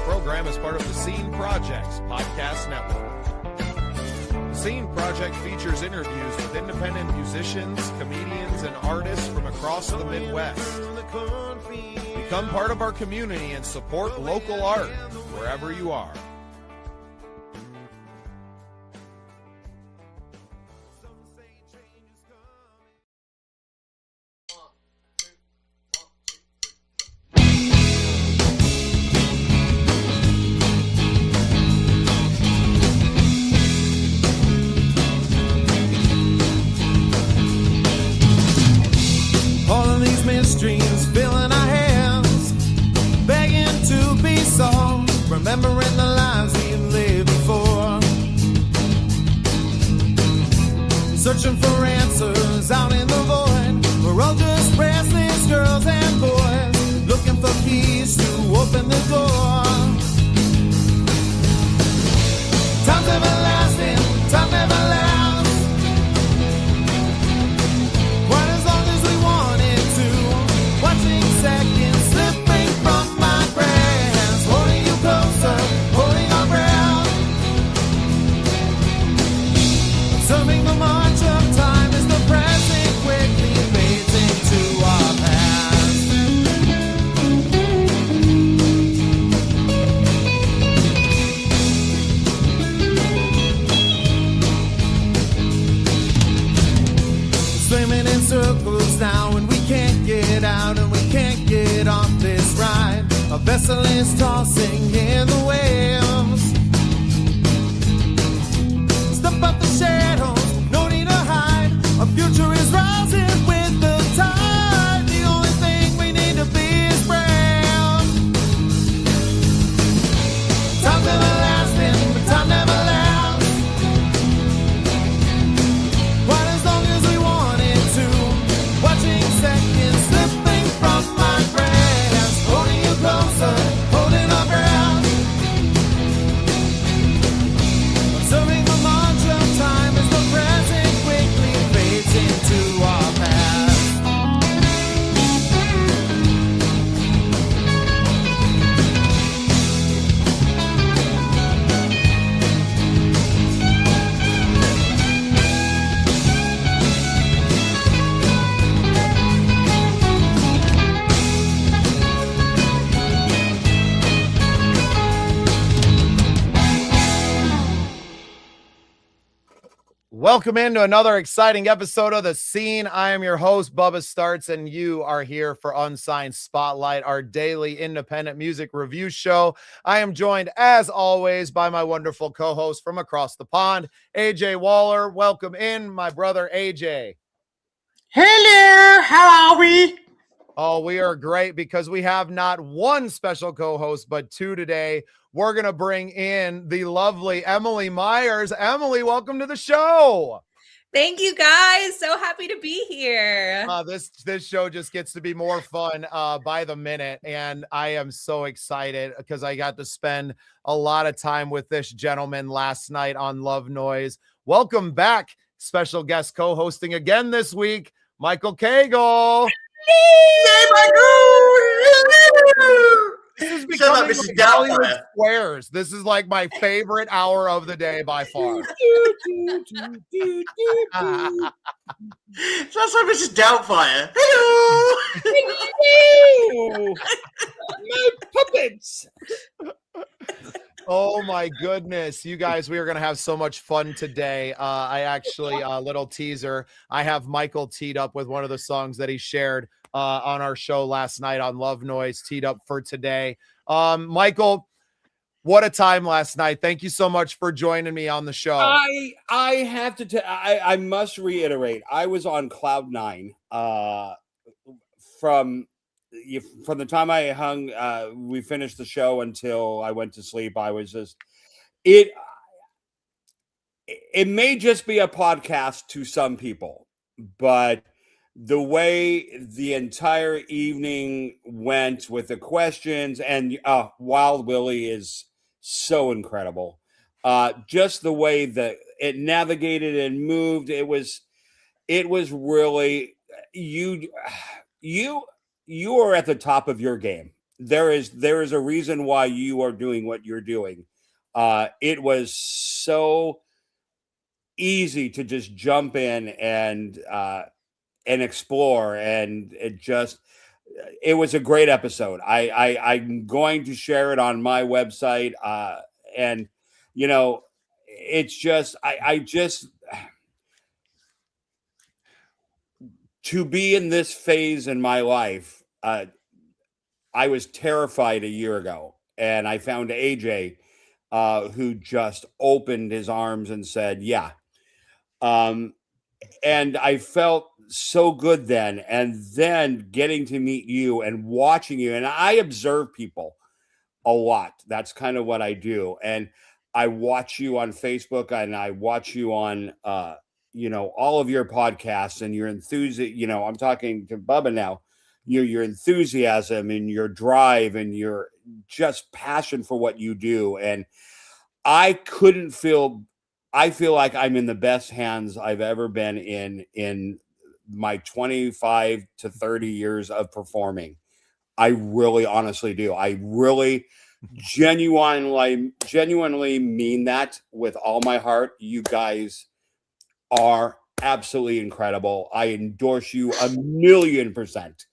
program is part of the Scene Project's podcast network. The Scene Project features interviews with independent musicians, comedians, and artists from across the Midwest. Become part of our community and support local art wherever you are. Streams filling our hands, begging to be solved, remembering the lives we lived before, searching for answers out in the void. We're all just restless girls and boys, looking for keys to open the door. Time's everlasting, time never lasts. Seconds slipping from my grasp, holding you closer, holding our breath. Observing the march of time as the present quickly fades into our past. Swimming in circles now and we can't get out and we can't get off this ride. A vessel is tossing in the waves. Step up the shadows, no need to hide. Our future is rising with the tide. The only thing we need to be is brave. Time's everlasting, but time never lasts. Quite as long as we wanted to. Watching seconds slipping from my grasp, holding you closer, holding our breath. Observing the march of time as the present quickly fades into our past. Welcome into another exciting episode of The Scene. I am your host, Bubba Starts, and you are here for Unsigned Spotlight, our daily independent music review show. I am joined, as always, by my wonderful co-host from across the pond, AJ Waller. Welcome in, my brother, AJ. Hello, how are we? Oh, we are great because we have not one special co-host, but two today. We're going to bring in the lovely Emily Myers. Emily, welcome to the show. Thank you, guys. So happy to be here. This show just gets to be more fun by the minute, and I am so excited because I got to spend a lot of time with this gentleman last night on Love Noise. Welcome back, special guest co-hosting again this week, Michael Cagle. Hey, Michael! This is Shut up, becoming Mrs. like Hollywood Doubtfire. Squares. This is like my favorite hour of the day by far. That's like Mrs. Doubtfire. Hello! Hello, my puppets. Oh my goodness, you guys, we are going to have so much fun today. I actually, a little teaser, I have Michael teed up with one of the songs that he shared on our show last night on Love Noise, teed up for today. Michael, what a time last night. Thank you so much for joining me on the show. I have to I must reiterate, I was on cloud nine from the time I hung we finished the show until I went to sleep. I was just it may just be a podcast to some people, but the way the entire evening went with the questions and Wild Willie is so incredible. Just the way that it navigated and moved, it was really you are at the top of your game. there is a reason why you are doing what you're doing. It was so easy to just jump in and explore, and it was a great episode. I'm going to share it on my website, and it's just I just to be in this phase in my life. I was terrified a year ago, and I found AJ, who just opened his arms and said, "Yeah." And I felt so good then. And then getting to meet you and watching you, and I observe people a lot. That's kind of what I do. And I watch you on Facebook, and I watch you on, all of your podcasts and your enthusiasm. I'm talking to Bubba now. Your enthusiasm and your drive and your just passion for what you do. And I feel like I'm in the best hands I've ever been in my 25 to 30 years of performing. I really honestly do. I really genuinely mean that with all my heart. You guys are absolutely incredible. I endorse you 1,000,000%.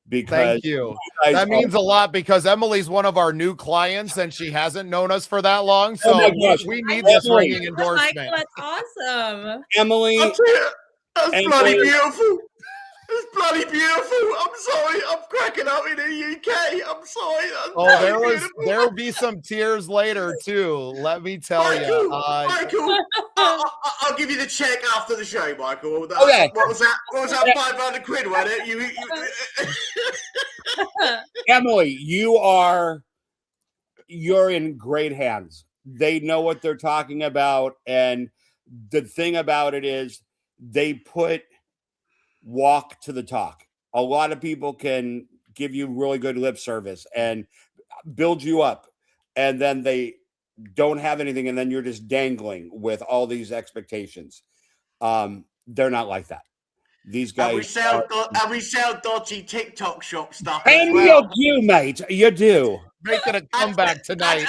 Because thank you. That means a lot, because Emily's one of our new clients and she hasn't known us for that long. So we need this ringing endorsement. Michael, that's awesome. Emily, That's bloody beautiful. It's bloody beautiful. I'm sorry. I'm cracking up in the UK. I'm sorry. There will be some tears later too. Let me tell you. Michael, I'll give you the check after the show, Michael. Okay. What was that? 500 quid, wasn't it? Emily, you're in great hands. They know what they're talking about, and the thing about it is they walk to the talk. A lot of people can give you really good lip service and build you up, and then they don't have anything, and then you're just dangling with all these expectations. They're not like that. These guys. And we sell dodgy TikTok shop stuff. And you do, mate. You do. Making a comeback tonight.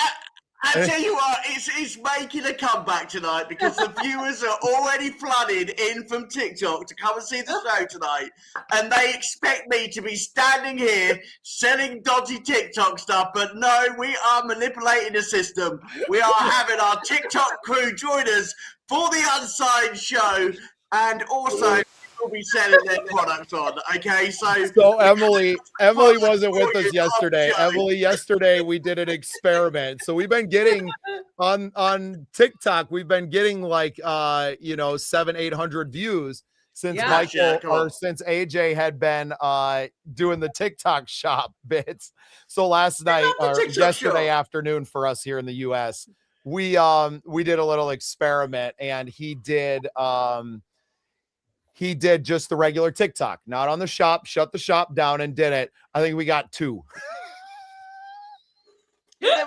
I tell you what, it's making a comeback tonight, because the viewers are already flooded in from TikTok to come and see the show tonight, and they expect me to be standing here selling dodgy TikTok stuff, but no, we are manipulating the system. We are having our TikTok crew join us for the Unsigned show, and also we'll be selling their products on. Okay, so Emily wasn't with us yesterday. Emily, yesterday we did an experiment. So we've been getting on TikTok, we've been getting like 700-800 views since since AJ had been doing the TikTok shop bits. So last night or yesterday afternoon for us here in the US, we did a little experiment, and he did just the regular TikTok, not on the shop, shut the shop down and did it. I think we got 2. There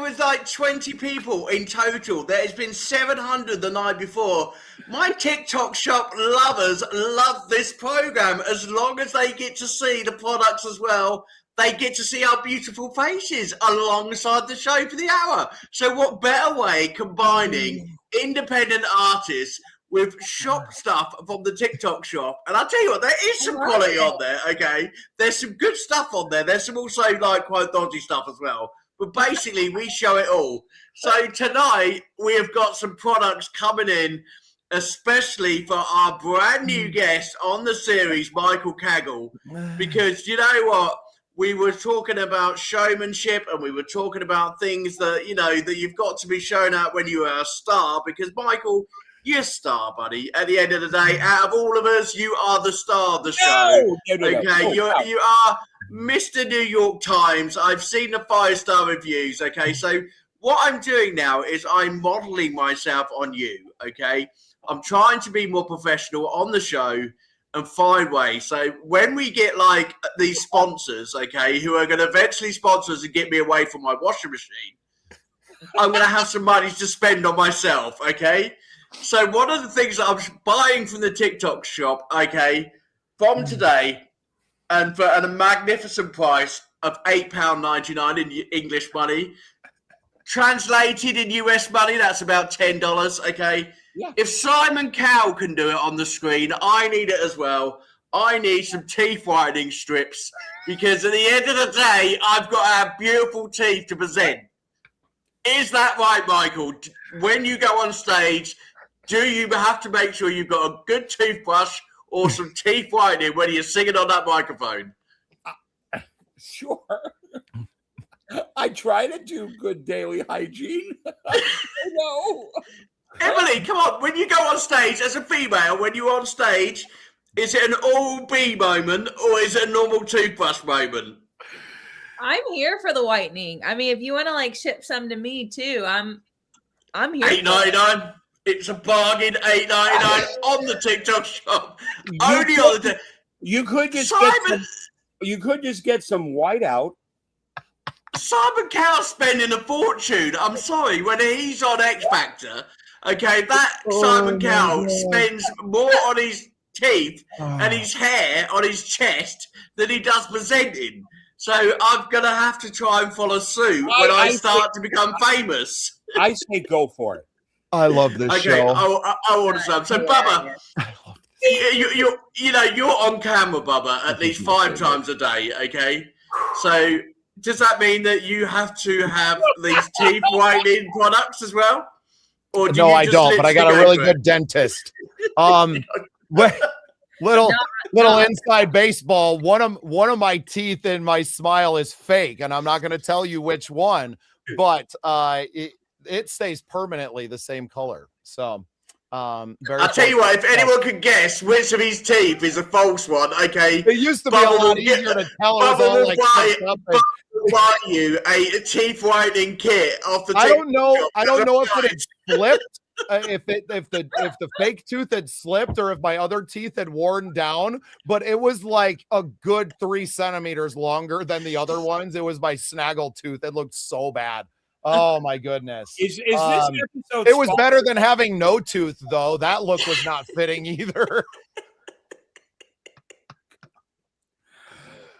was like 20 people in total. There has been 700 the night before. My TikTok shop lovers love this program as long as they get to see the products as well. They get to see our beautiful faces alongside the show for the hour. So what better way combining independent artists with shop stuff from the TikTok shop? And I'll tell you what, there is some quality on there, okay? There's some good stuff on there. There's some also like quite dodgy stuff as well. But basically, we show it all. So tonight, we have got some products coming in, especially for our brand new guest on the series, Michael Kaggle. Because you know what? We were talking about showmanship, and we were talking about things that, that you've got to be shown out when you are a star. Because Michael, you're a star, buddy. At the end of the day, out of all of us, you are the star of the show. No. You are Mr. New York Times. I've seen the 5-star reviews. Okay, so what I'm doing now is I'm modeling myself on you. Okay, I'm trying to be more professional on the show and find ways. So when we get like these sponsors, okay, who are going to eventually sponsor us and get me away from my washing machine, I'm going to have some money to spend on myself. Okay. So one of the things that I'm buying from the TikTok shop, okay, from today, and for a magnificent price, of £8.99 in English money. Translated in US money, that's about $10, okay? Yeah. If Simon Cowell can do it on the screen, I need it as well. I need some teeth whitening strips because at the end of the day, I've got to have beautiful teeth to present. Is that right, Michael? When you go on stage, do you have to make sure you've got a good toothbrush or some teeth whitening when you're singing on that microphone? Sure. I try to do good daily hygiene. No. Emily, come on. When you go on stage as a female, when you're on stage, is it an all-B moment or is it a normal toothbrush moment? I'm here for the whitening. I mean, if you want to like ship some to me too, I'm here. $8.99. It's a bargain. $8.99 on the TikTok shop. Only on the. You could just get some whiteout. Simon Cowell's spending a fortune. I'm sorry, when he's on X Factor, okay, that Simon Cowell spends more on his teeth and his hair on his chest than he does presenting. So I'm gonna have to try and follow suit when I start to become famous. I say go for it. I love this show. I want some. So Bubba, you're on camera, Bubba, at least 5 times a day. Okay, so does that mean that you have to have these teeth whitening products as well? Or no, I don't. But I got a really good dentist. Little inside baseball. One of my teeth in my smile is fake, and I'm not going to tell you which one, but it stays permanently the same color. So, I'll tell you what. If anyone can guess which of his teeth is a false one, okay. It used to be a lot easier to tell. Bubba will buy you a teeth whitening kit off the. I don't know if it had slipped. If the fake tooth had slipped or if my other teeth had worn down, but it was like a good 3 centimeters longer than the other ones. It was my snaggle tooth. It looked so bad. Oh my goodness. Is this episode? It was better than having no tooth, though. That look was not fitting either.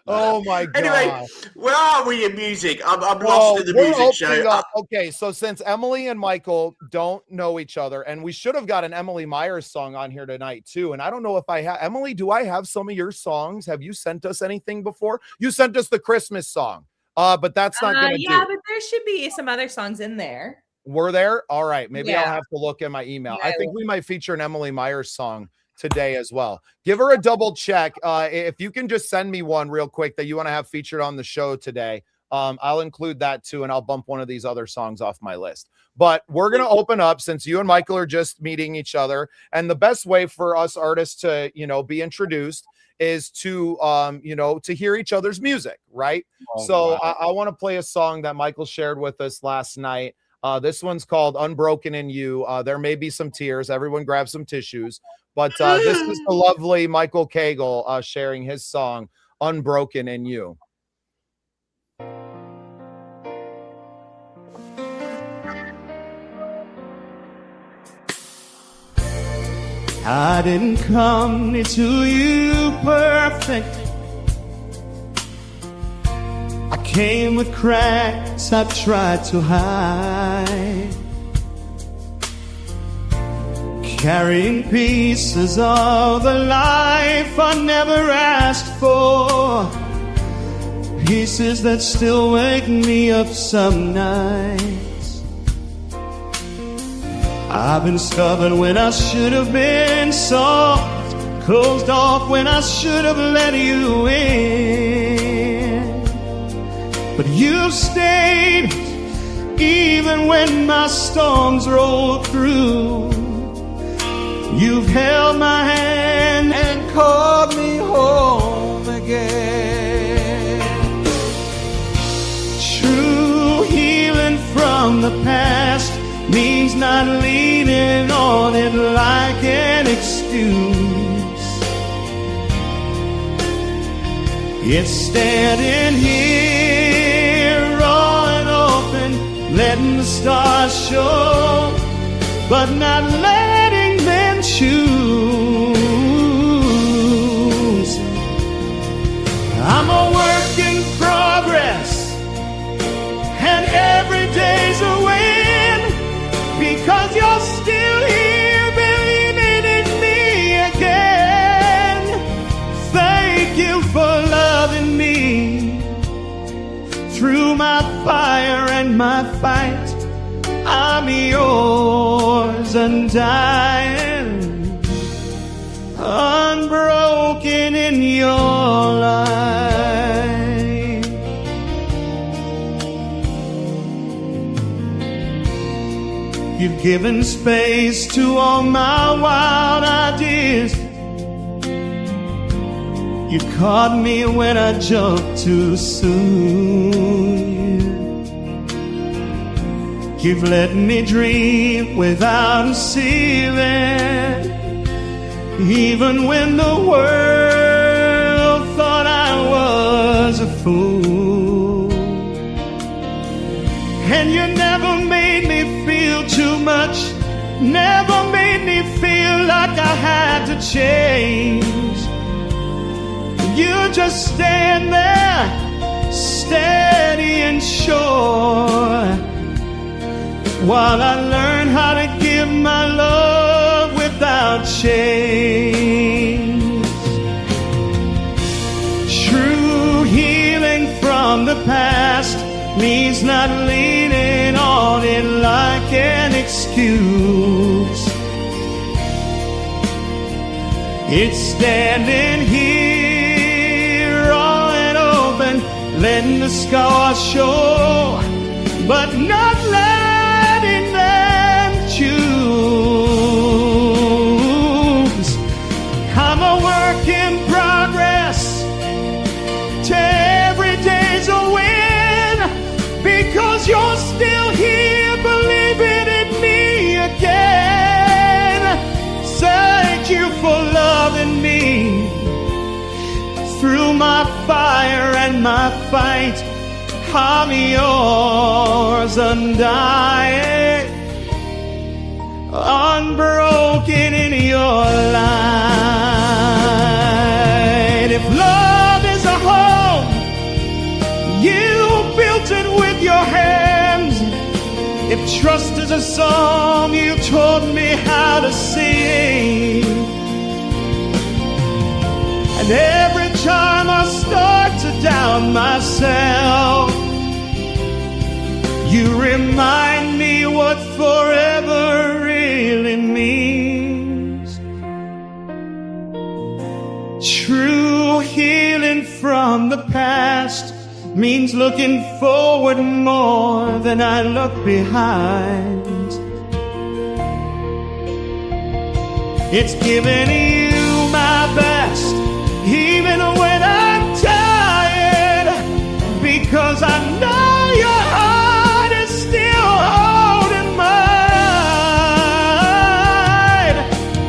Oh my god. Anyway, where are we in music? I'm lost in the music show. Okay, so since Emily and Michael don't know each other, and we should have got an Emily Myers song on here tonight too. And I don't know if I have. Emily, do I have some of your songs? Have you sent us anything before? You sent us the Christmas song. But that's not gonna do. But there should be some other songs in there. Were there? All right, maybe I'll have to look in my email. I think we might feature an Emily Myers song today as well. Give her a double check. If you can just send me one real quick that you want to have featured on the show today, I'll include that too, and I'll bump one of these other songs off my list. But we're going to open up since you and Michael are just meeting each other, and the best way for us artists to, be introduced is to, to hear each other's music, right? Wow. I want to play a song that Michael shared with us last night. This one's called Unbroken in You. There may be some tears. Everyone grab some tissues. But this is the lovely Michael Cagle sharing his song, Unbroken in You. I didn't come to you perfect. I came with cracks I tried to hide, carrying pieces of the life I never asked for, pieces that still wake me up some nights. I've been stubborn when I should have been soft, closed off when I should have let you in. But you stayed even when my storms rolled through. You've held my hand and called me home again. True healing from the past means not leaning on it like an excuse. It's standing here raw and open, letting the stars show, but not letting them choose. I'm a work in progress. my fight. I'm yours undying, unbroken in your light. You've given space to all my wild ideas. You caught me when I jumped too soon. You've let me dream without a ceiling, even when the world thought I was a fool. And you never made me feel too much, never made me feel like I had to change. You just stand there, steady and sure, while I learn how to give my love without chains. True healing from the past means not leaning on it like an excuse. It's standing here all and open, letting the scars show, but not letting them choose. I'm a work in progress, every day's a win, because you're still here believing in me again. Thank you for loving me through my fire and my fight. I'm yours undying, unbroken in your light. If love is a home, you built it with your hands. If trust is a song, you taught me how to sing. And every time I start to doubt myself, you remind me what forever really means. True healing from the past means looking forward more than I look behind. It's giving you my best, even when I'm tired, because I know your heart is still holding mine.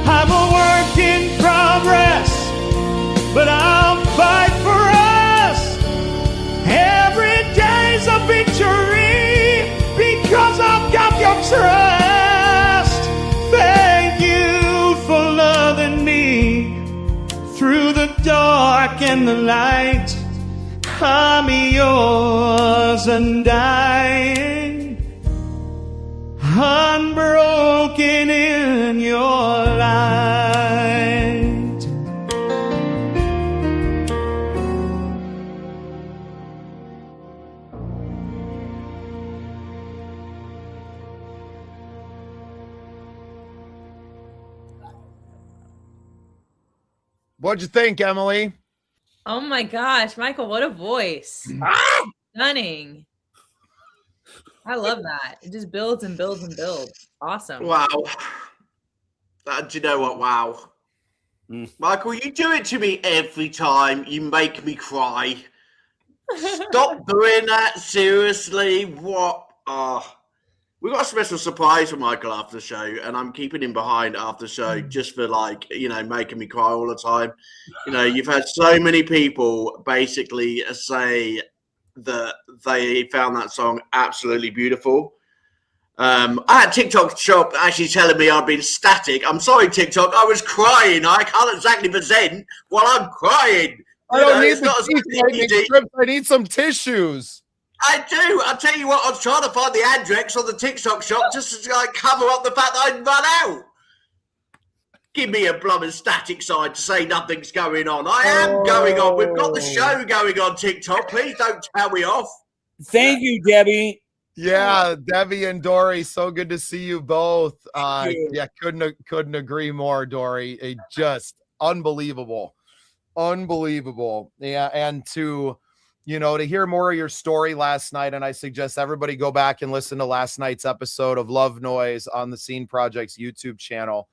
I'm a work in progress, but I'll fight for us. Every day's a victory, because I've got your trust. Thank you for loving me through the dark and the light. I'm yours undying, unbroken in your light. What'd you think, Emily? Oh my gosh, Michael, what a voice. Stunning. I love that. It just builds and builds and builds. Awesome. Wow. Do you know what? Wow. Michael, you do it to me every time. You make me cry. Stop doing that. Seriously. What? We got a special surprise for Michael after the show, and I'm keeping him behind after the show just for, like, you know, making me cry all the time. You know, you've had so many people basically say that they found that song absolutely beautiful. I had TikTok shop actually telling me I'd been static. I'm sorry, TikTok. I was crying. I can't exactly present while I'm crying. I don't need the strips. I need some tissues. I do. I'll tell you what, I was trying to find the address on the TikTok shop just to, like, cover up the fact that I'd run out. Give me a blooming static side to say nothing's going on. I am going on. We've got the show going on TikTok. Please don't tell me off. Thank you, Debbie. Yeah, Debbie and Dory, so good to see you both. you. Yeah, couldn't agree more, Dory. Just unbelievable. Unbelievable. Yeah, and to hear more of your story last night, and I suggest everybody go back and listen to last night's episode of Love Noise on the Scene Project's YouTube channel.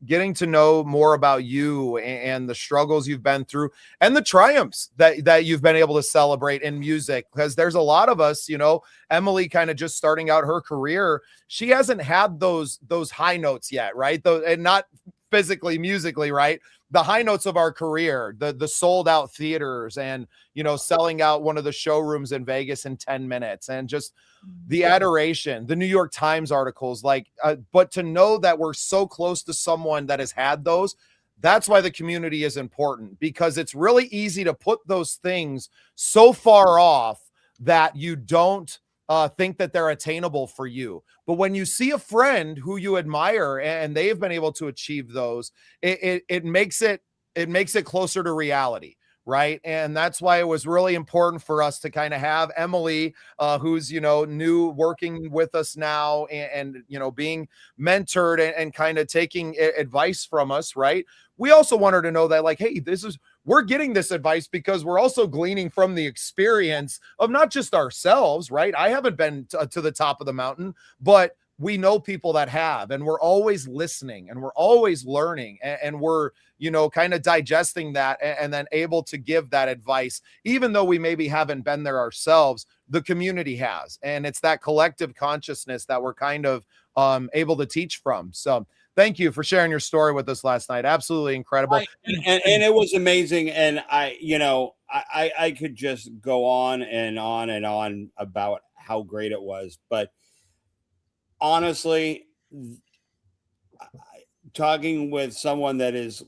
Getting to know more about you and the struggles you've been through and the triumphs that you've been able to celebrate in music, because there's a lot of us, Emily kind of just starting out her career, she hasn't had those high notes yet, right? And not physically, musically, right? The high notes of our career, the sold out theaters, and selling out one of the showrooms in Vegas in 10 minutes, and just the adoration, the New York Times articles, but to know that we're so close to someone that has had those, that's why the community is important, because it's really easy to put those things so far off that you don't think that they're attainable for you. But when you see a friend who you admire and they've been able to achieve those, it makes it closer to reality, right? And that's why it was really important for us to kind of have Emily, who's new, working with us now, and being mentored and kind of taking advice from us, right? We also want her to know that, like, hey, we're getting this advice because we're also gleaning from the experience of not just ourselves, right? I haven't been to the top of the mountain, but we know people that have, and we're always listening and we're always learning, and we're, kind of digesting that and then able to give that advice, even though we maybe haven't been there ourselves. The community has, and it's that collective consciousness that we're kind of able to teach from. So thank you for sharing your story with us last night. Absolutely incredible. And it was amazing. And I could just go on and on and on about how great it was. But honestly, talking with someone that is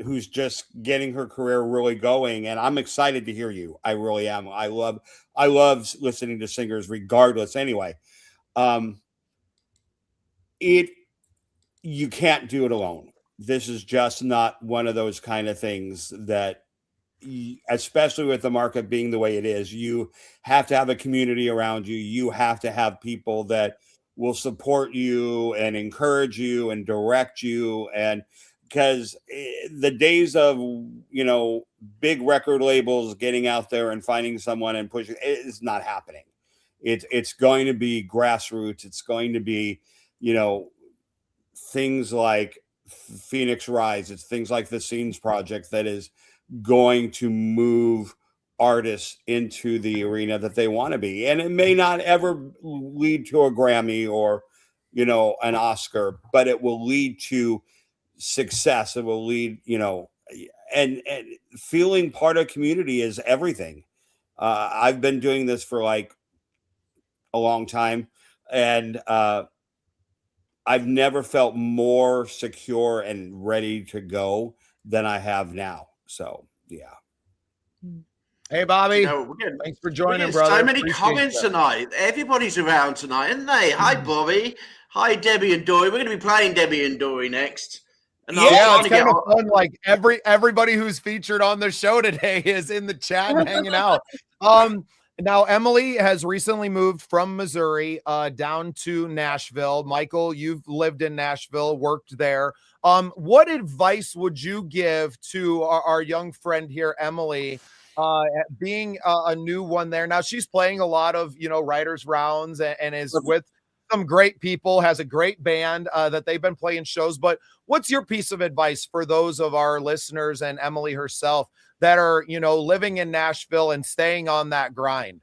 who's just getting her career really going, and I'm excited to hear you. I really am. I love listening to singers regardless. Anyway, you can't do it alone. This is just not one of those kind of things that, especially with the market being the way it is, you have to have a community around you. You have to have people that will support you and encourage you and direct you. And because the days of, big record labels getting out there and finding someone and pushing, it's not happening. It's going to be grassroots. It's going to be, things like Phoenix Rise. It's things like the Scenes Project that is going to move artists into the arena that they want to be. And it may not ever lead to a Grammy or, an Oscar, but it will lead to success. It will lead, and feeling part of community is everything. I've been doing this for a long time, and I've never felt more secure and ready to go than I have now. So, yeah. Hey, Bobby. Thanks for joining, brother. So many comments tonight. Everybody's around tonight, aren't they? Hi, Bobby. Hi, Debbie and Dory. We're going to be playing Debbie and Dory next. And yeah, it's kind of fun. Like everybody who's featured on the show today is in the chat and hanging out. Now, Emily has recently moved from Missouri down to Nashville. Michael, you've lived in Nashville, worked there. What advice would you give to our young friend here, Emily, being a new one there? Now, she's playing a lot of, writers' rounds and is with some great people, has a great band that they've been playing shows. But what's your piece of advice for those of our listeners and Emily herself that are, living in Nashville and staying on that grind?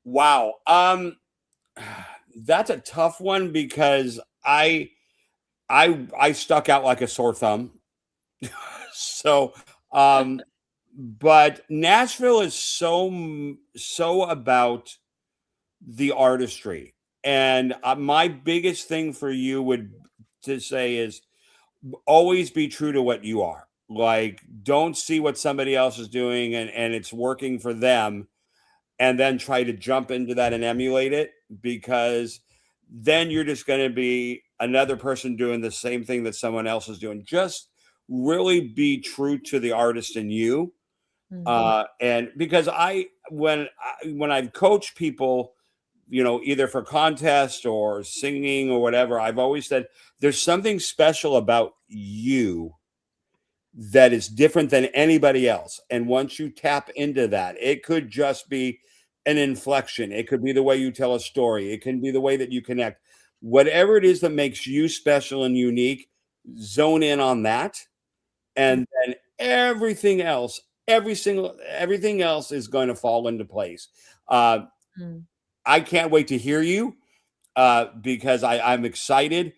Wow. That's a tough one because I stuck out like a sore thumb. So, but Nashville is so about the artistry. And my biggest thing for you to say is always be true to what you are. Don't see what somebody else is doing and it's working for them, and then try to jump into that and emulate it, because then you're just going to be another person doing the same thing that someone else is doing. Just really be true to the artist in you. And because when I've coached people either for contest or singing or whatever, I've always said there's something special about you that is different than anybody else. And once you tap into that, it could just be an inflection. It could be the way you tell a story. It can be the way that you connect. Whatever it is that makes you special and unique, zone in on that. And then everything else, everything else is going to fall into place. I can't wait to hear you because I'm excited,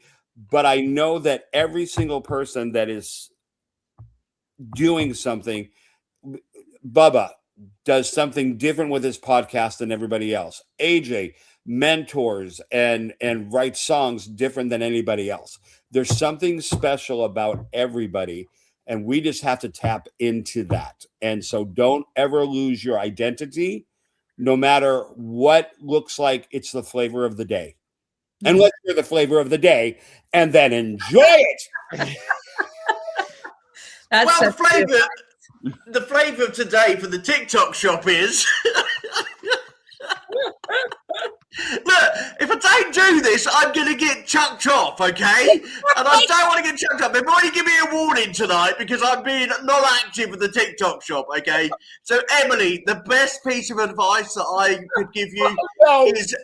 but I know that every single person that is doing something, Bubba does something different with his podcast than everybody else. AJ mentors and writes songs different than anybody else. There's something special about everybody, and we just have to tap into that. And so don't ever lose your identity, no matter what looks like it's the flavor of the day. And let's hear the flavor of the day and then enjoy it. Well, the flavor of today for the TikTok shop is look, if I don't do this, I'm going to get chucked off, okay? And I don't want to get chucked off. They've already given me a warning tonight because I'm being not active with the TikTok shop, okay? So, Emily, the best piece of advice that I could give you is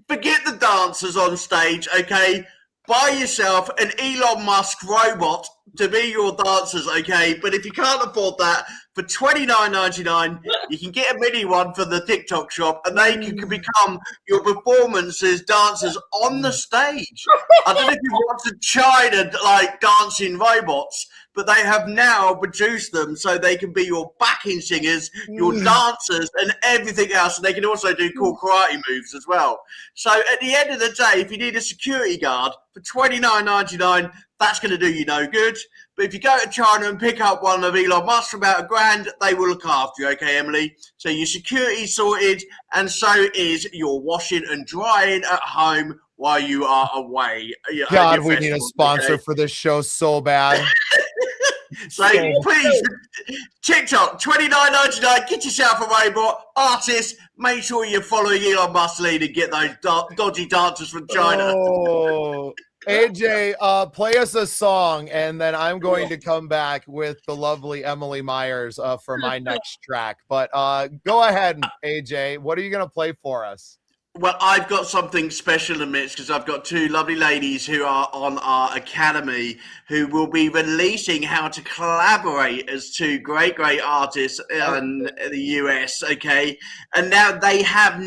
forget the dancers on stage, okay? Buy yourself an Elon Musk robot to be your dancers, okay? But if you can't afford that, for $29.99, you can get a mini one for the TikTok shop, and they can become your performances, dancers on the stage. I don't know if you want to China like dancing robots, but they have now produced them so they can be your backing singers, your dancers, and everything else. And they can also do cool karate moves as well. So at the end of the day, if you need a security guard for $29.99, that's going to do you no good. But if you go to China and pick up one of Elon Musk for about $1,000, they will look after you, okay, Emily? So your security sorted, and so is your washing and drying at home while you are away. God, we need a sponsor for this show so bad. So please, TikTok, $29.99, get yourself a robot. Artists, make sure you're following Elon Musk's lead and get those dodgy dancers from China. Oh. AJ, play us a song, and then I'm going to come back with the lovely Emily Myers for my next track. But go ahead, AJ. What are you going to play for us? Well, I've got something special in minutes because I've got two lovely ladies who are on our academy who will be releasing how to collaborate as two great artists in the US, okay? And now they have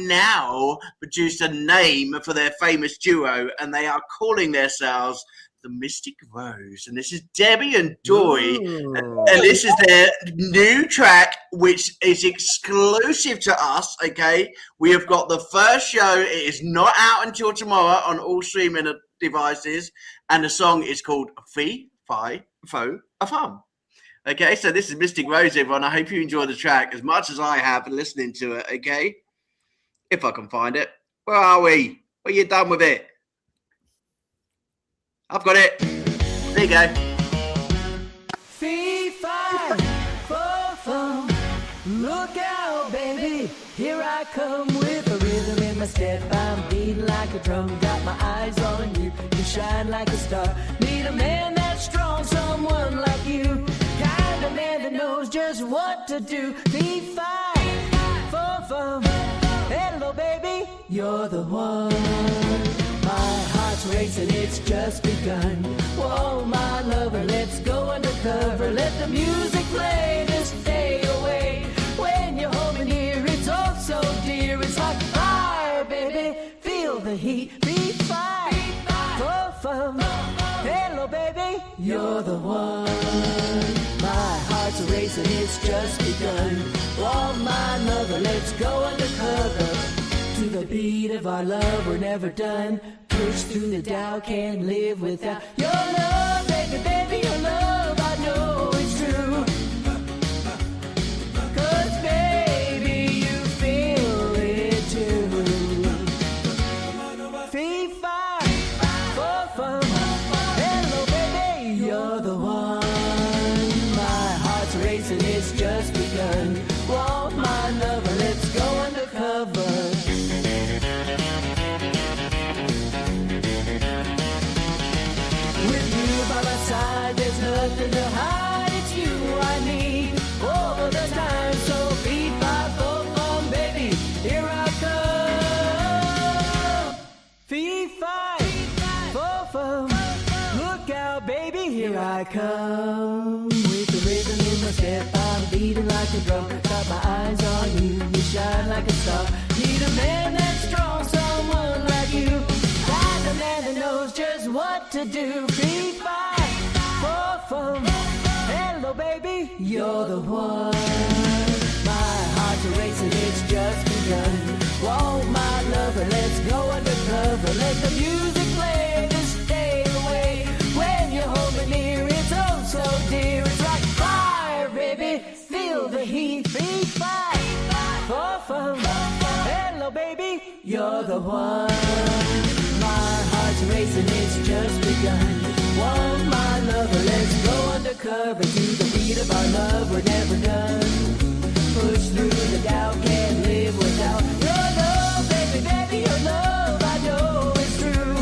produced a name for their famous duo, and they are calling themselves the Mystic Rose. And this is Debbie and Joy. And this is their new track, which is exclusive to us, okay? We have got the first show. It is not out until tomorrow on all streaming devices. And the song is called Fee, Fi, Fo, A Fum. Okay, so this is Mystic Rose, everyone. I hope you enjoy the track as much as I have listening to it, okay? If I can find it. Where are we? Are you done with it? I've got it. There you go. Fee, fi, fo, fum. Look out, baby. Here I come with a rhythm in my step. I'm beating like a drum. Got my eyes on you. You shine like a star. Need a man that's strong, someone like you. Kind of man that knows just what to do. Fee, fi, fo, fum. Hello, baby. You're the one. My heart's racing, it's just begun. Whoa, my lover, let's go undercover. Let the music play this day away. When you hold me near, it's oh so dear. It's like fire, baby, feel the heat. Be fire, for fun. Hello, baby, you're the one. My heart's racing, it's just begun. Whoa, my lover, let's go undercover. To the beat of our love, we're never done. Push through the doubt, can't live without your love, baby, baby, your love, I know it's true. 'Cause baby, you feel it too. Fee, fi, fo, fum. Hello, baby, you're the one. My heart's racing, it's just begun. Want my lover, let's go undercover. come with the rhythm in my step. I'm beating like a drum. Got my eyes on you. You shine like a star. Need a man that's strong, someone like you. Find a man that knows just what to do. 3, 5, 4, 4. Hello, baby, you're the one. My heart's racing, it's just begun. Whoa, my lover, let's go undercover. Let the music play, just stay away. When you hold me near, it's oh so dear. It's like fire, baby, feel the heat. 3, 5, 4, 4. Hello, baby, you're the one. My heart's racing, it's just begun. Whoa, my lover, let's go undercover. To the beat of our love, we're never done. Push through the doubt, can't live without your love, baby, baby, your love, I know it's true.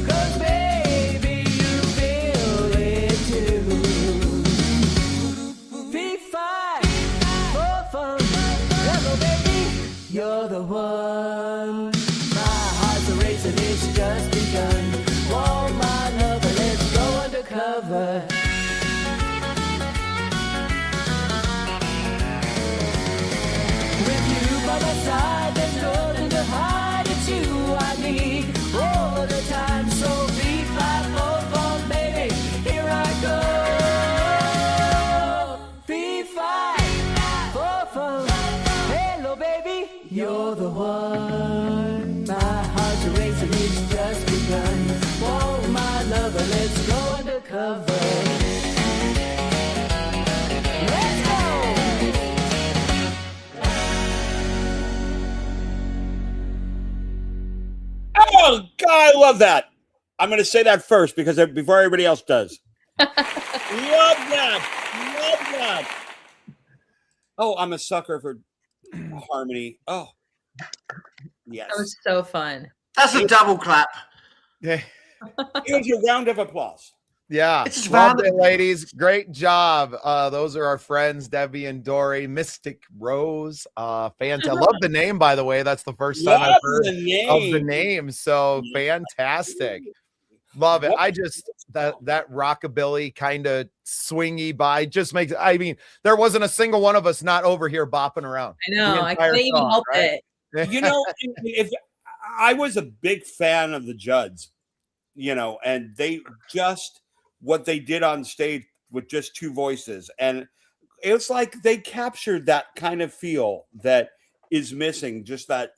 'Cause baby, you feel it too. 3, 5, 4, 4. Hello, baby, you're the one. My heart's a racing, it's just begun. Whoa, my lover, let's go undercover. With you by my side, there's nothing to hide. It's you I need all of the time. So 3, 5, 4, 4, baby, here I go. 3, 5, 4, 4. Hello, baby, you're the one. My heart's racing, it's just begun. Whoa, my lover, let's go undercover. Let's go! Oh, God, I love that. I'm going to say that first because before everybody else does. Love that. Love that. Oh, I'm a sucker for harmony. Oh, yes. That was so fun. That's a double clap. Yeah. Here's your round of applause. Yeah, It's loved it, random. ladies. Great job. Those are our friends, Debbie and Dory. Mystic Rose. Fantastic. I love the name, by the way. That's the first time I've Love heard the of the name. name. So fantastic. Love it. I just that rockabilly kind of swingy by just makes. I mean, there wasn't a single one of us not over here bopping around. I know. The I entire can't even song, help right? it. You know, if I was a big fan of the Judds, you know, and they just what they did on stage with just 2 voices, and it's like they captured that kind of feel that is missing, just that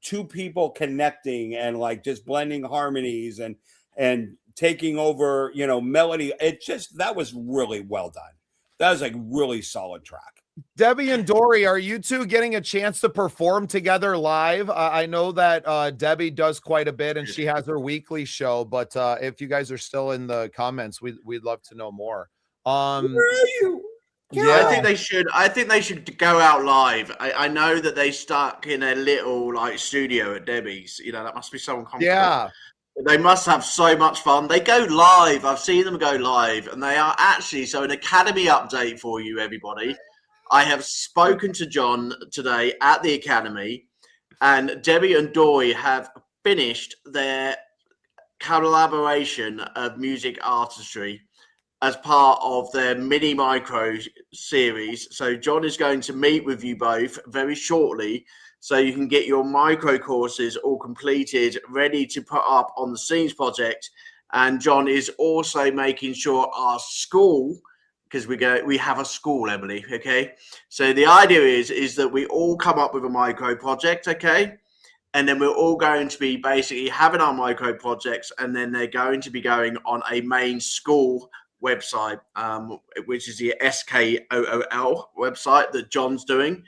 2 people connecting and like just blending harmonies and taking over, you know, melody. It just that was really well done. That was like really solid track. Debbie and Dory, are you two getting a chance to perform together live? I know that Debbie does quite a bit and she has her weekly show, but if you guys are still in the comments, we'd love to know more. Where are you? Yeah. I think they should. I think they should go out live. I know that they stuck in a little like studio at Debbie's. You know, that must be so uncomfortable. Yeah. They must have so much fun. They go live. I've seen them go live, and they are actually so. An Academy update for you, everybody. I have spoken to John today at the Academy, and Debbie and Dory have finished their collaboration of music artistry as part of their mini micro series. So John is going to meet with you both very shortly so you can get your micro courses all completed, ready to put up on the Scenes project. And John is also making sure our school, because we have a school, Emily, okay? So the idea is that we all come up with a micro project, okay? And then we're all going to be basically having our micro projects, and then they're going to be going on a main school website, which is the SKOOL website that John's doing.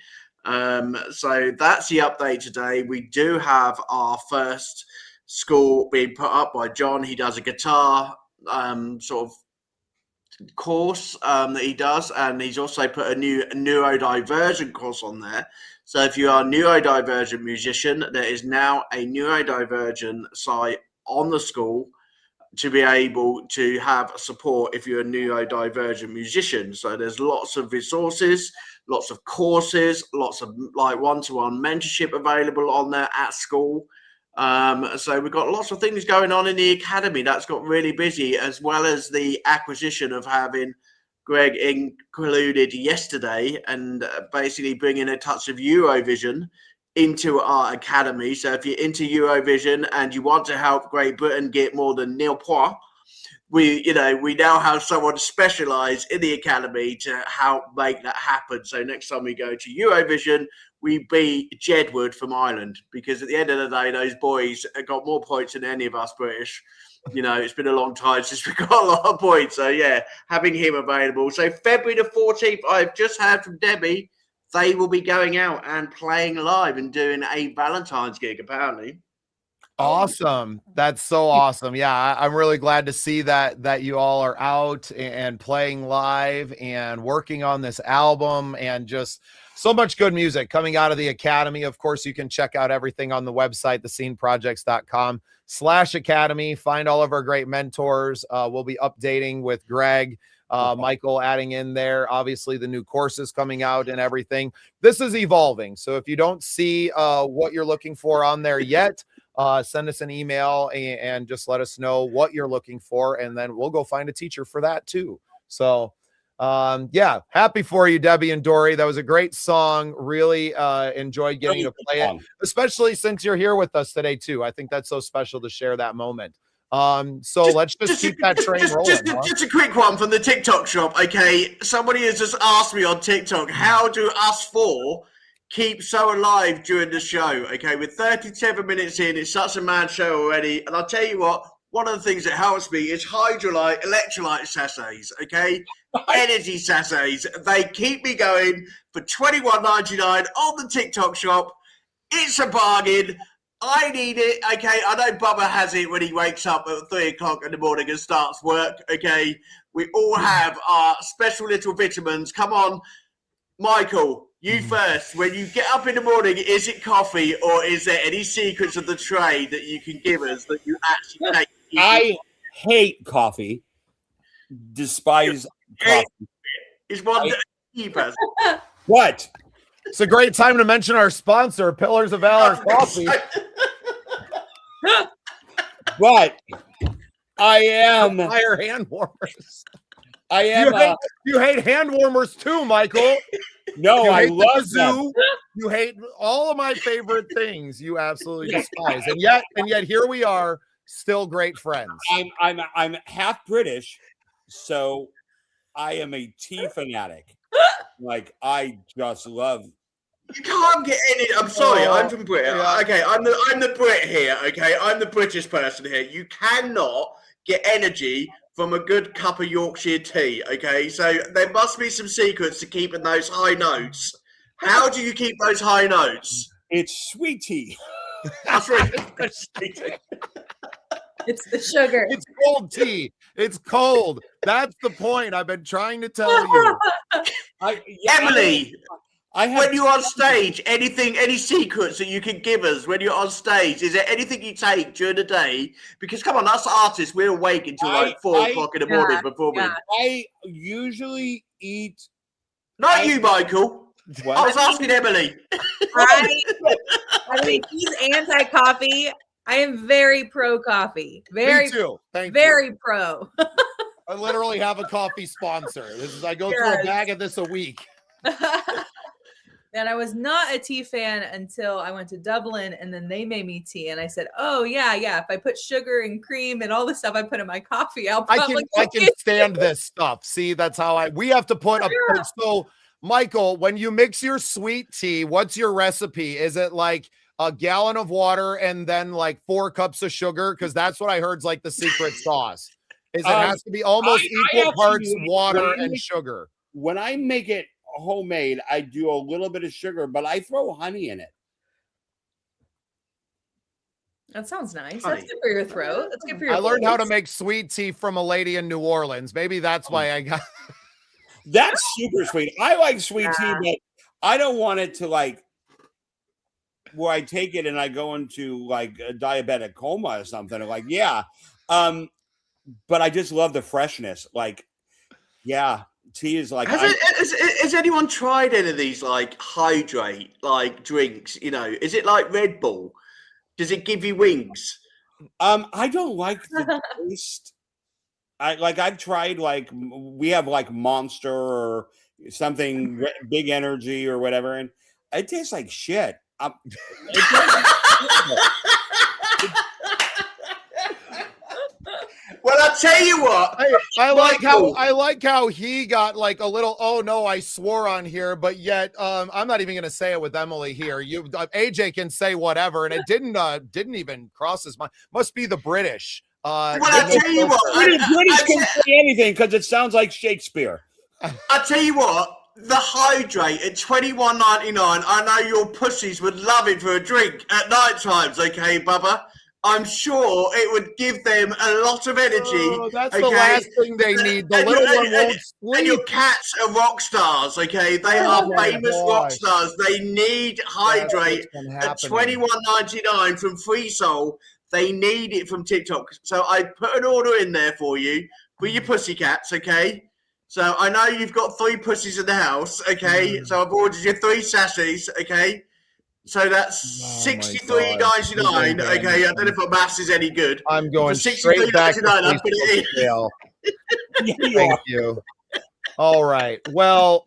So that's the update today. We do have our first school being put up by John. He does a guitar sort of course that he does, and he's also put a new neurodivergent course on there. So if you are a neurodivergent musician, there is now a neurodivergent site on the school to be able to have support if you're a neurodivergent musician. So there's lots of resources, lots of courses, lots of like one-to-one mentorship available on there at school. So we've got lots of things going on in the academy. That's got really busy, as well as the acquisition of having Greg included yesterday and basically bringing a touch of Eurovision into our academy. So if you're into Eurovision and you want to help Great Britain get more than nil points, we now have someone specialised in the academy to help make that happen. So next time we go to Eurovision, we beat Jedward from Ireland, because at the end of the day, those boys have got more points than any of us British. It's been a long time since we got a lot of points. So yeah, having him available. So February the 14th, I've just heard from Debbie, they will be going out and playing live and doing a Valentine's gig, apparently. Awesome. That's so awesome. Yeah, I'm really glad to see that you all are out and playing live and working on this album, and just so much good music coming out of the academy. Of course, you can check out everything on the website, thesceneprojects.com/academy. Find all of our great mentors. We'll be updating with Greg, Michael adding in there, obviously the new courses coming out and everything. This is evolving. So if you don't see what you're looking for on there yet, send us an email and just let us know what you're looking for, and then we'll go find a teacher for that too. So yeah, happy for you, Debbie and Dory. That was a great song. Really enjoyed getting to play it, especially since you're here with us today too. I think that's so special to share that moment. So let's just keep that train rolling. Just a quick one from the TikTok shop. Okay, somebody has just asked me on TikTok, how do us four keep so alive during the show? Okay, we're 37 minutes in. It's such a mad show already. And I'll tell you what, one of the things that helps me is Hydrolyte electrolyte sachets, okay? Energy sachets. They keep me going for $21.99 on the TikTok shop. It's a bargain. I need it, okay? I know Bubba has it when he wakes up at 3 o'clock in the morning and starts work, okay? We all have our special little vitamins. Come on, Michael, you first. When you get up in the morning, is it coffee, or is there any secrets of the trade that you can give us that you actually take? I hate coffee. Despise coffee. Is one that keep us. What? It's a great time to mention our sponsor, Pillars of Valor Coffee. But I am fire hand warmers. I am. You hate hand warmers too, Michael. No, I love them. You hate all of my favorite things. You absolutely despise, and yet here we are, still great friends. I'm half British, so I am a tea fanatic. Like, I just love. You can't get any. I'm sorry, I'm from Britain. Yeah. Okay, I'm the Brit here. Okay, I'm the British person here. You cannot get energy from a good cup of Yorkshire tea. Okay, so there must be some secrets to keeping those high notes. How do you keep those high notes? It's sweet tea. That's right. It's the sugar. It's cold tea. It's cold. That's the point I've been trying to tell you. Emily, I have when you're on stage, any secrets that you can give us when you're on stage? Is there anything you take during the day? Because come on, us artists, we're awake until like 4 o'clock in the morning before we. I usually eat. Not you, Michael. What? I was asking Emily. I mean, he's anti-coffee. I am very pro coffee. Very, Me too. Thank very you. pro. I literally have a coffee sponsor. I go through a bag of this a week. And I was not a tea fan until I went to Dublin, and then they made me tea, and I said, "Oh yeah. If I put sugar and cream and all the stuff I put in my coffee, I can stand this stuff. See, that's how we have to put a. So, Michael, when you mix your sweet tea, what's your recipe? Is it like a gallon of water and then like 4 cups of sugar? Because that's what I heard is like the secret sauce. It has to be almost equal parts water and sugar. When I make it homemade, I do a little bit of sugar, but I throw honey in it. That sounds nice. That's good for your throat. That's good for your I learned how to make sweet tea from a lady in New Orleans. Maybe that's why I got. That's super sweet. I like sweet tea, but I don't want it to like where I take it and I go into like a diabetic coma or something. Like, but I just love the freshness. Like, tea is like. Has anyone tried any of these like hydrate like drinks? Is it like Red Bull? Does it give you wings? I don't like the taste. I've tried we have like Monster or something Big Energy or whatever, and it tastes like shit. Well, I'll tell you what. I like how he got like a little, oh no, I swore on here, but yet I'm not even gonna say it with Emily here. AJ can say whatever, and it didn't even cross his mind. Must be the British. Well, I'll tell you what. British can say anything because it sounds like Shakespeare. I'll tell you what. The Hydrate at $21.99. I know your pussies would love it for a drink at night times. Okay, Bubba. I'm sure it would give them a lot of energy. Oh, that's the last thing they need. The little one won't sleep. And your cats are rock stars, okay? They are famous rock stars. They need Hydrate at $21.99 from Free Soul. They need it from TikTok. So I put an order in there for you, for your pussycats, okay? So I know you've got 3 pussies in the house, okay? So I've ordered you 3 sachets, okay? So that's $63.99. Okay, I don't know if my maths is any good. I'm going straight back to jail. Thank you. All right. Well,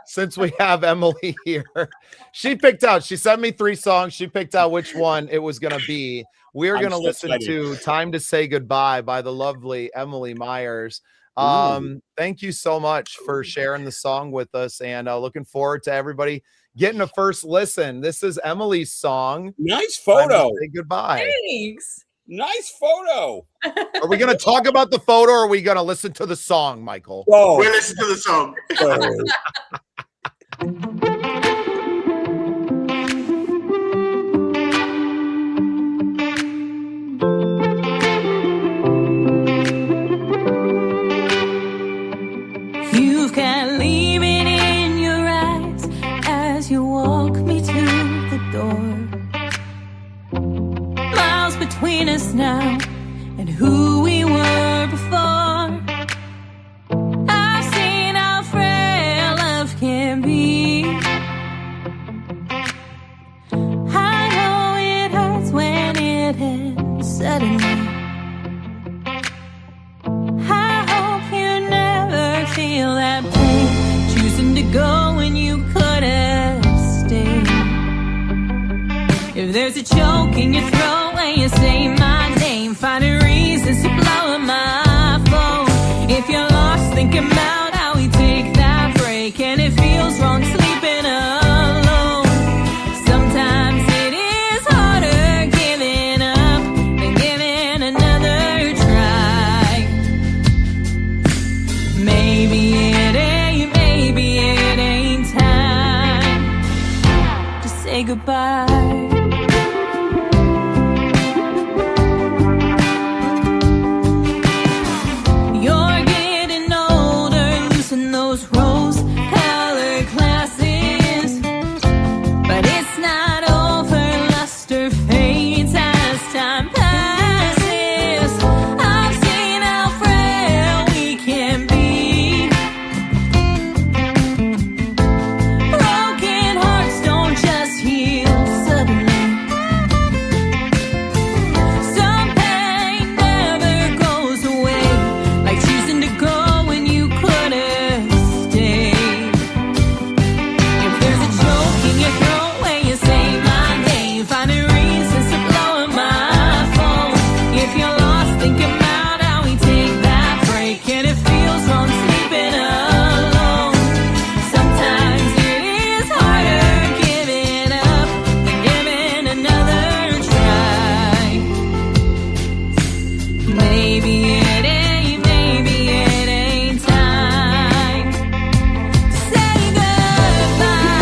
since we have Emily here, she sent me 3 songs. She picked out which one it was going to be. We're going to listen to Time to Say Goodbye by the lovely Emily Myers. Thank you so much for sharing the song with us, and looking forward to everybody getting a first listen. This is Emily's song. Nice photo. Say goodbye. Thanks. Nice photo. Are we going to talk about the photo, or are we going to listen to the song, Michael? Oh. We'll listen to the song. You've got leaving in your eyes as you walk me to the door. Miles between us now and who we were before. I've seen how frail love can be. I know it hurts when it ends suddenly. Feel that pain, choosing to go when you could have stayed. If there's a choke in your throat when you say my name, finding reasons to blow up my phone. If you're lost, thinking about how we take that break, and it feels wrong sleeping alone. Sometimes it is harder giving up than giving another try. Maybe it ain't time to say goodbye. You're getting older, losing those rose-colored glasses, but it's not over. Luster fades as time passes. I've seen how frail we can be. Broken hearts don't just heal suddenly. Some pain never goes away, like choosing to go when you could have stayed. If there's a choke in your throat when you say my name, finding reasons to blow up my phone. If you're lost, thinking about how we take that break, and it feels wrong sleeping alone. Sometimes it is harder giving up than giving another try. Maybe it ain't time to say goodbye.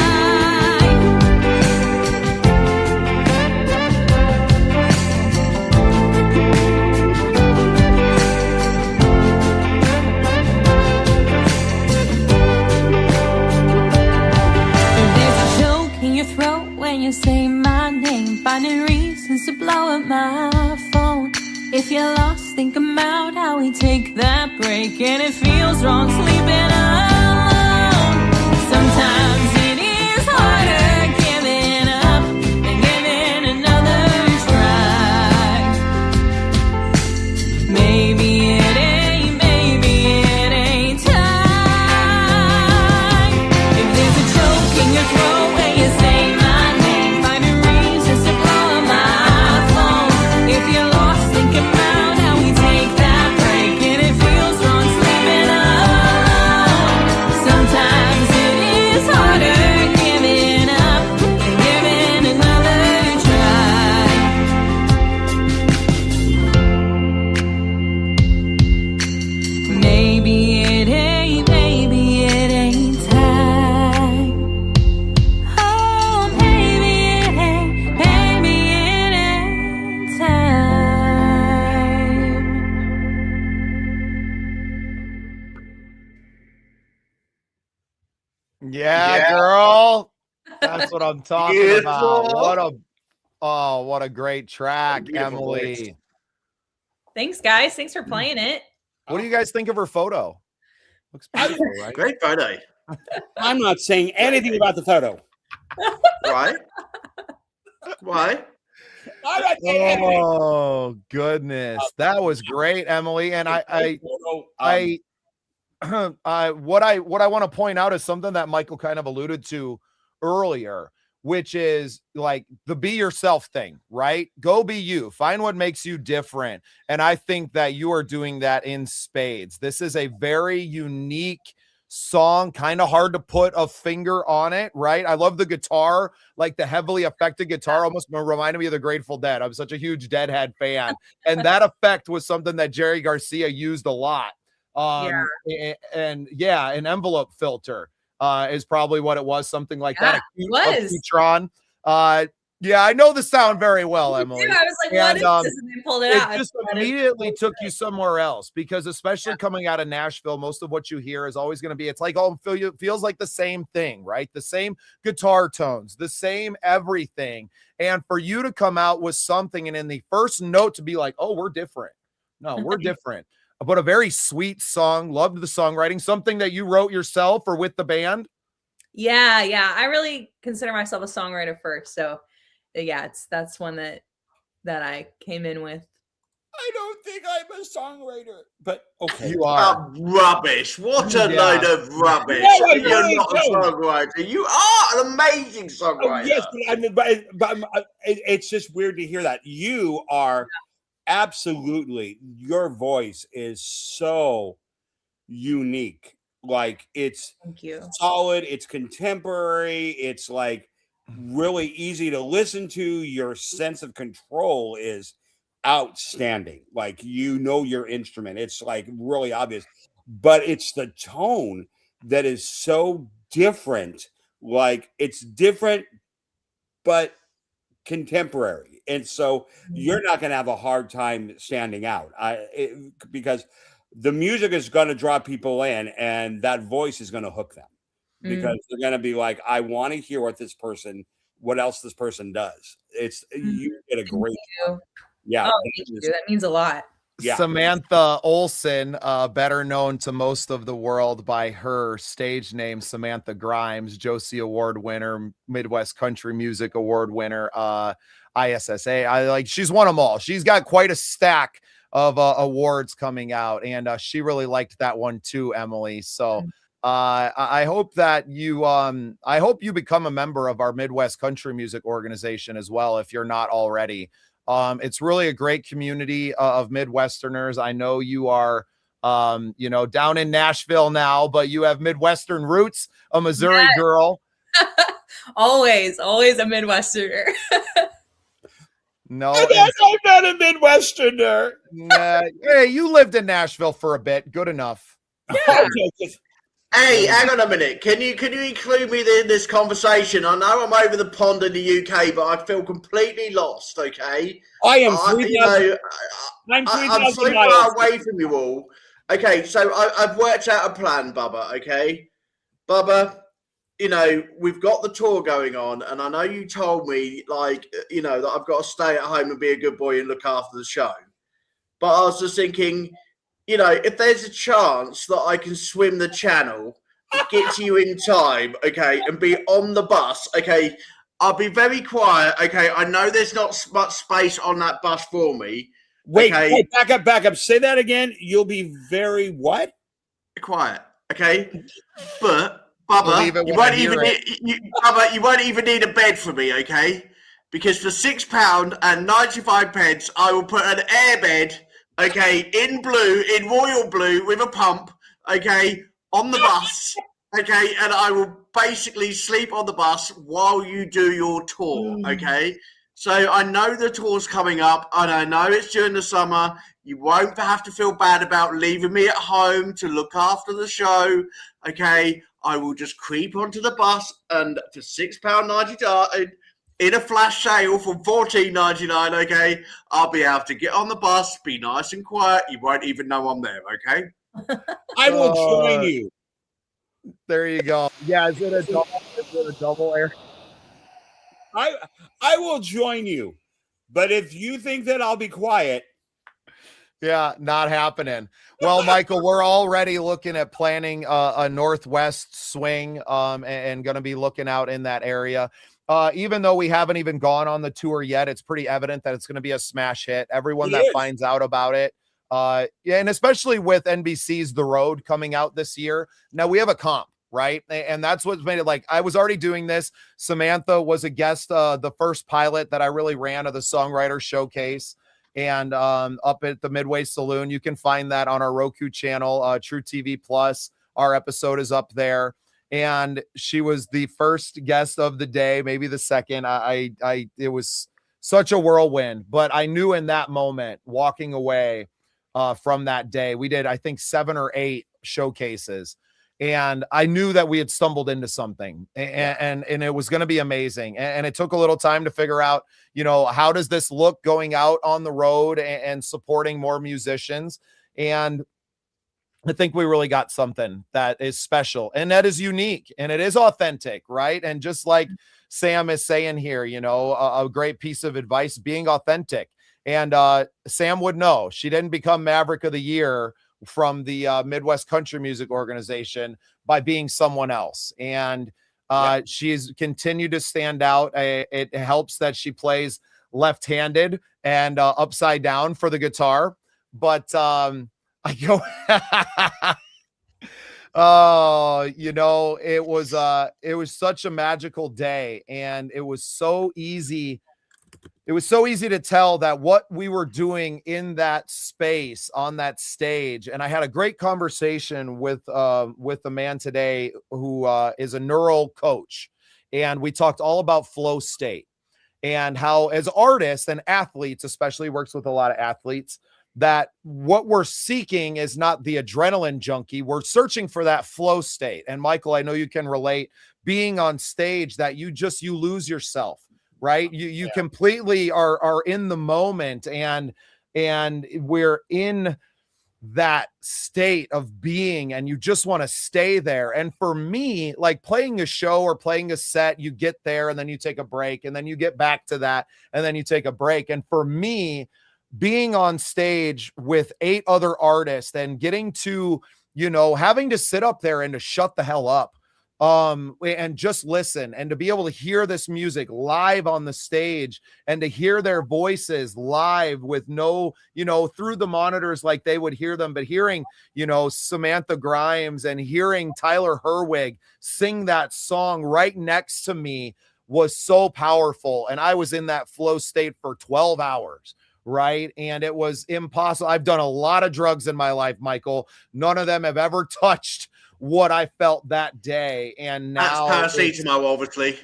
If there's a choke in your throat when you say my name, finding reasons to blow up my phone. If you're lost, think about how we take that break, and it feels wrong sleeping alone. Sometimes it is harder giving up than giving another try. That's what I'm talking about. What a great track, Emily. Voice. Thanks, guys. Thanks for playing it. What do you guys think of her photo? Looks beautiful, right? Great photo. I'm not saying anything about the photo. Why? Why? I'm not saying anything. Oh goodness, that was great, Emily. And what I want to point out is something that Michael kind of alluded to earlier, which is like the be yourself thing, right? Go be you, find what makes you different. And I think that you are doing that in spades. This is a very unique song, kind of hard to put a finger on it, right? I love the guitar, like the heavily affected guitar almost reminded me of the Grateful Dead. I'm such a huge Deadhead fan. And that effect was something that Jerry Garcia used a lot. And an envelope filter is probably what it was, something like that. It was. Yeah, I know the sound very well, Emily. I was like, what is this? And they pulled it out. It just immediately took you somewhere else, because especially coming out of Nashville, most of what you hear is always going to be, it's like, feels like the same thing, right? The same guitar tones, the same everything. And for you to come out with something and in the first note to be like, oh, we're different. No, we're different. But a very sweet song. Loved the songwriting. Something that you wrote yourself or with the band? Yeah. I really consider myself a songwriter first. So yeah, that's one that I came in with. I don't think I'm a songwriter, but okay. You are. Rubbish. What a load of rubbish. No, You're not a songwriter. You are an amazing songwriter. Yes, but it's just weird to hear that. You are absolutely, your voice is so unique. Like, it's Thank you. solid, it's contemporary, it's like really easy to listen to. Your sense of control is outstanding. Like, you know your instrument. It's like really obvious, but it's the tone that is so different. Like, it's different, but contemporary. And so you're not going to have a hard time standing out because the music is going to draw people in, and that voice is going to hook them because they're going to be like, I want to hear what else this person does. You did a great job. Yeah. Oh, thank you. That means a lot. Yeah. Samantha Olson, better known to most of the world by her stage name, Samantha Grimes, Josie Award winner, Midwest Country Music Award winner, ISSA. She's won them all. She's got quite a stack of awards coming out, and she really liked that one too, Emily. So I hope that you become a member of our Midwest Country Music organization as well, if you're not already. It's really a great community of Midwesterners. I know you are, down in Nashville now, but you have Midwestern roots, a Missouri girl. always a Midwesterner. No, I'm not a Midwesterner. Nah, hey, you lived in Nashville for a bit. Good enough. Yeah. Hey, hang on a minute. Can you include me in this conversation? I know I'm over the pond in the UK, but I feel completely lost. Okay, I am 3,000. I'm so far away from you all. Okay, so I've worked out a plan, Bubba. Okay, Bubba, we've got the tour going on, and I know you told me that I've got to stay at home and be a good boy and look after the show. But I was just thinking, if there's a chance that I can swim the channel, get to you in time, okay, and be on the bus, okay, I'll be very quiet, okay. I know there's not much space on that bus for me. Wait, okay? Wait, back up. Say that again. You'll be very what? Quiet, okay. But Bubba, you won't even need a bed for me, okay? Because for £6.95, I will put an air bed, okay, in royal blue with a pump, okay, on the bus, okay, and I will basically sleep on the bus while you do your tour, okay? So I know the tour's coming up, and I know it's during the summer. You won't have to feel bad about leaving me at home to look after the show, okay? I will just creep onto the bus, and for £6.99 in a flash sale for $14.99, okay, I'll be able to get on the bus, be nice and quiet. You won't even know I'm there, okay? I will join you. There you go. Yeah, is it a double air? I will join you, but if you think that I'll be quiet, yeah, not happening. Well, Michael, we're already looking at planning a Northwest swing, and going to be looking out in that area. Even though we haven't even gone on the tour yet, it's pretty evident that it's going to be a smash hit. Everyone that finds out about it, yeah, and especially with NBC's The Road coming out this year. Now we have a comp, right? And that's what's made it like I was already doing this. Samantha was a guest, the first pilot that I really ran of the Songwriter Showcase. And up at the Midway Saloon, you can find that on our Roku channel, True TV Plus. Our episode is up there, and she was the first guest of the day, maybe the second. It was such a whirlwind, but I knew in that moment, walking away from that day, we did I think 7 or 8 showcases. And I knew that we had stumbled into something, and it was going to be amazing. And it took a little time to figure out, how does this look going out on the road and supporting more musicians? And I think we really got something that is special and that is unique and it is authentic, right? And just like Sam is saying here, a great piece of advice, being authentic. And Sam would know she didn't become Maverick of the Year from the Midwest Country Music Organization by being someone else. And she's continued to stand out. It helps that she plays left-handed and upside down for the guitar. But I go, it was such a magical day, and it was so easy. It was so easy to tell that what we were doing in that space on that stage. And I had a great conversation with the man today who is a neural coach. And we talked all about flow state and how as artists and athletes, especially works with a lot of athletes, that what we're seeking is not the adrenaline junkie. We're searching for that flow state. And Michael, I know you can relate being on stage that you lose yourself. Right. You completely are in the moment and we're in that state of being and you just want to stay there. And for me, like playing a show or playing a set, you get there and then you take a break and then you get back to that and then you take a break. And for me, being on stage with 8 other artists and getting to, having to sit up there and to shut the hell up. And just listen and to be able to hear this music live on the stage and to hear their voices live with no, through the monitors, like they would hear them, but hearing, Samantha Grimes and hearing Tyler Herwig sing that song right next to me was so powerful. And I was in that flow state for 12 hours. Right. And it was impossible. I've done a lot of drugs in my life, Michael. None of them have ever touched what I felt that day. And now that's paracetamol, obviously.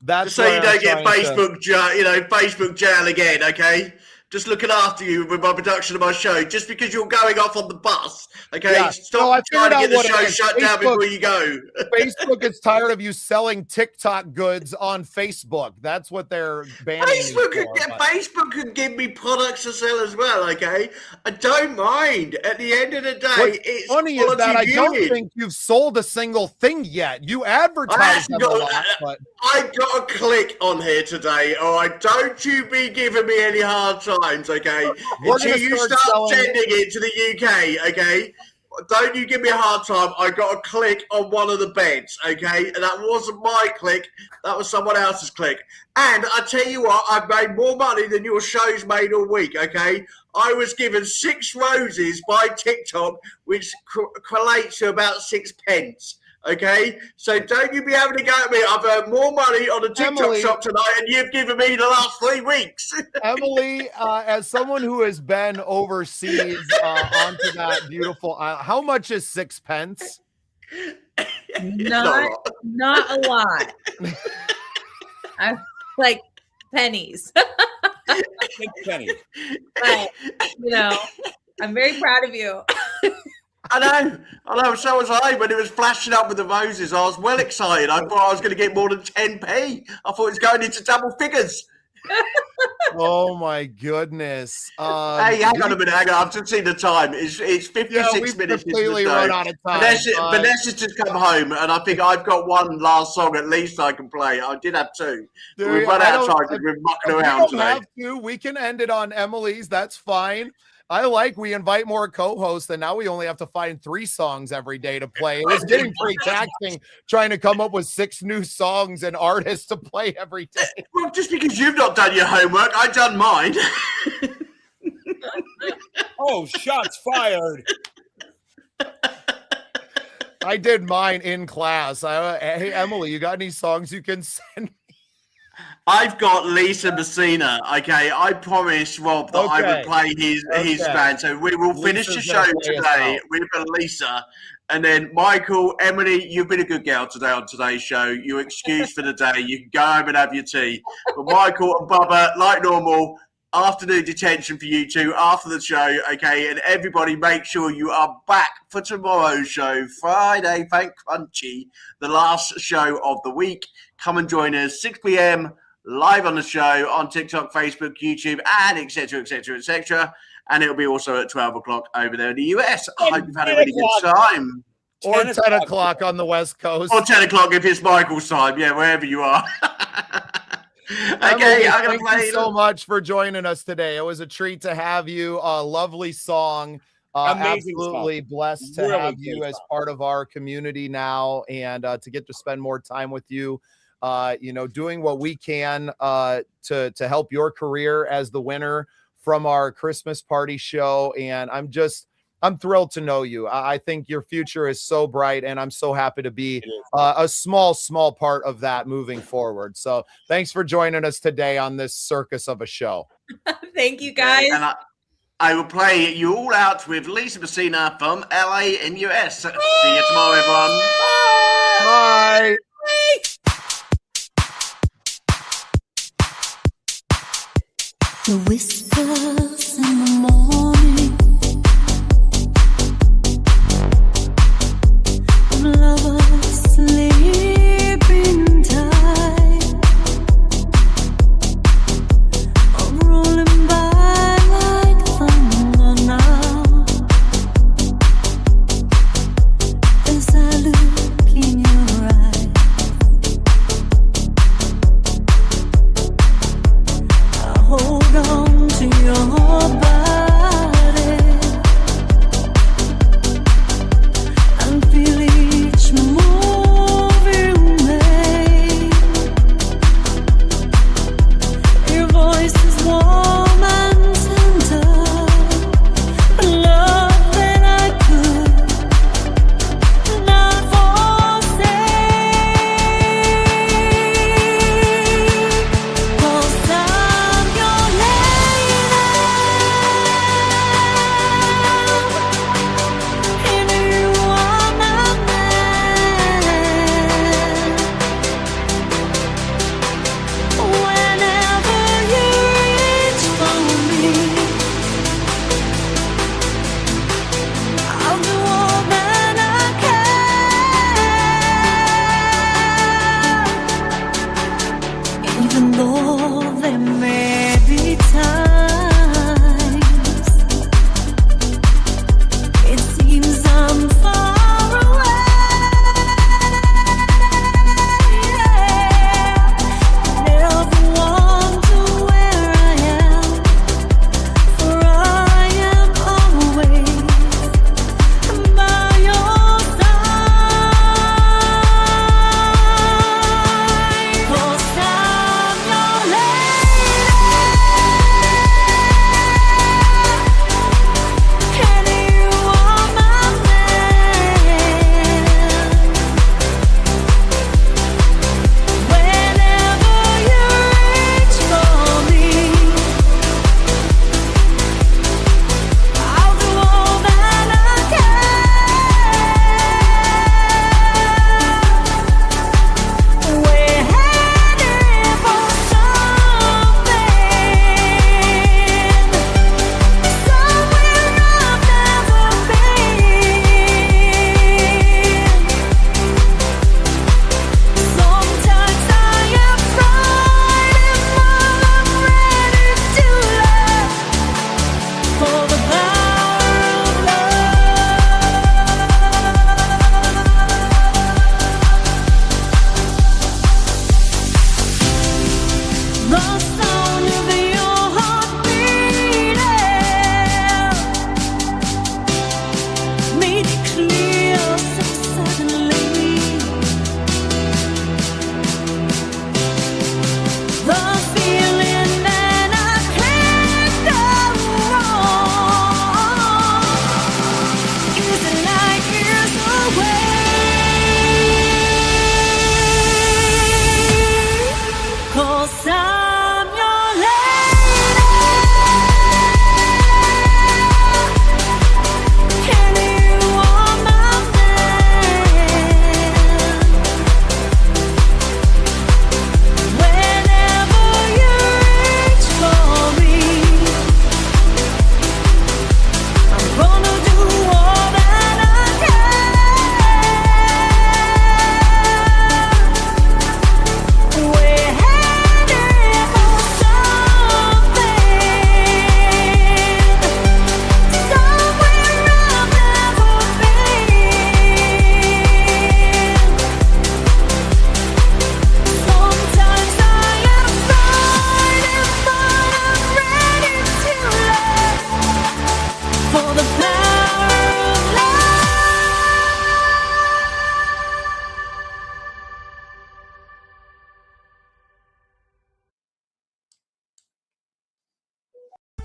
That's just so you don't get Facebook jail again, okay? Just looking after you with my production of my show. Just because you're going off on the bus, okay? Yeah. Stop trying to get the show shut down before you go. Facebook is tired of you selling TikTok goods on Facebook. That's what they're banning. Facebook could give me products to sell as well, okay? I don't mind. At the end of the day, it's funny is that I don't think you've sold a single thing yet. You advertise them a lot, but I got a click on here today. All right, don't you be giving me any hard times, okay? Until you start sending it to the UK, okay? Don't you give me a hard time. I got a click on one of the beds, okay? And that wasn't my click. That was someone else's click. And I tell you what, I've made more money than your show's made all week, okay? I was given 6 roses by TikTok, which collates to about 6 pence. Okay, so don't you be having to go at me. I've earned more money on the TikTok shop tonight, and you've given me the last 3 weeks. Emily, as someone who has been overseas onto that beautiful island, how much is 6 pence? Not a lot. I like pennies. Pennies. But I'm very proud of you. I know, so was I. When it was flashing up with the roses, I was well excited. I thought I was going to get more than 10p. I thought it was going into double figures. Oh my goodness. Hey, hang on a minute. Hang on. I've just seen the time. It's 56 we've minutes. completely run out of time. Vanessa's just come home, and I think I've got one last song at least I can play. I did have two. But we've run out of time because we're mucking around today. Have to. We can end it on Emily's. That's fine. We invite more co-hosts, and now we only have to find 3 songs every day to play. It was getting pretty taxing trying to come up with 6 new songs and artists to play every day. Well, just because you've not done your homework, I've done mine. Oh, shots fired. I did mine in class. Hey, Emily, you got any songs you can send me? I've got Lisa Messina. Okay, I promised Rob that I would play his band. So we will finish the show today with Lisa. And then Michael, Emily, you've been a good girl today on today's show. You're excused for the day. You can go home and have your tea. But Michael and Bubba, like normal, afternoon detention for you two after the show. Okay, and everybody make sure you are back for tomorrow's show, Friday, thank Crunchy, the last show of the week. Come and join us, 6 p.m. live on the show on TikTok, Facebook, YouTube, and etc., etc., etc. And it'll be also at 12 o'clock over there in the US. I hope you've had a really good time. Or 10 o'clock on the West Coast. Or 10 o'clock if it's Michael's time. Yeah, wherever you are. Okay, I'm going to play. Thank you so much for joining us today. It was a treat to have you. A lovely song. Absolutely song. Blessed to have you as part of our community now, and to get to spend more time with you. Doing what we can to help your career as the winner from our Christmas party show. And I'm thrilled to know you. I think your future is so bright, and I'm so happy to be a small part of that moving forward. So thanks for joining us today on this circus of a show. Thank you, guys. And I will play you all out with Lisa Messina from LA in US. See you tomorrow, everyone. Bye. The whispers in the morning of lovers sleeping tight, I'm rolling by like thunder now, as I look in your eyes. I hold on to your body. your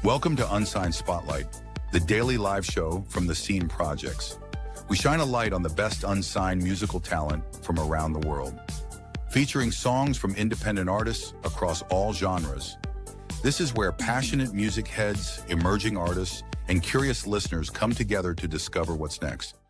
Welcome to Unsigned Spotlight, the daily live show from the Scene Projects. We shine a light on the best unsigned musical talent from around the world, featuring songs from independent artists across all genres. This is where passionate music heads, emerging artists, and curious listeners come together to discover what's next.